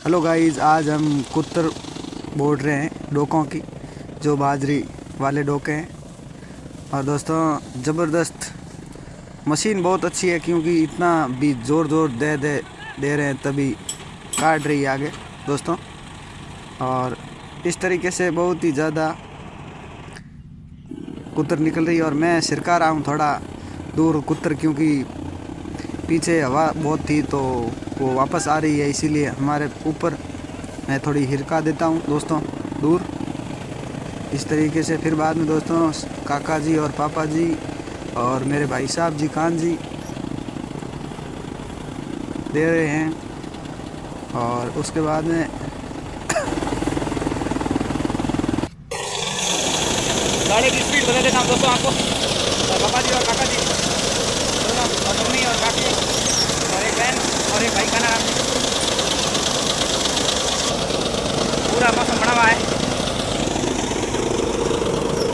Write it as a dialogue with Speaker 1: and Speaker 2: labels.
Speaker 1: Hello guys, आज हम कुत्तर बोल रहे हैं डोकों की, जो बाजरी वाले डोके हैं। और दोस्तों, ज़बरदस्त मशीन बहुत अच्छी है, क्योंकि इतना भी ज़ोर ज़ोर दे रहे हैं तभी काट रही है आगे दोस्तों। और इस तरीके से बहुत ही ज़्यादा कुत्तर निकल रही है। और मैं सिरका रहा हूँ थोड़ा दूर कुत्तर, क्योंकि पीछे हवा बहुत थी तो वो वापस आ रही है, इसीलिए हमारे ऊपर मैं थोड़ी हिरका देता हूँ दोस्तों दूर। इस तरीके से फिर बाद में दोस्तों काका जी और पापा जी और मेरे भाई साहब जी कान जी दे रहे हैं। और उसके बाद में
Speaker 2: गाड़ी की स्पीड बता देता हूँ दोस्तों आपको। और पापा जी और काका जी दोनों, और मम्मी और काकी और एक बहन और एक भाई का नाम।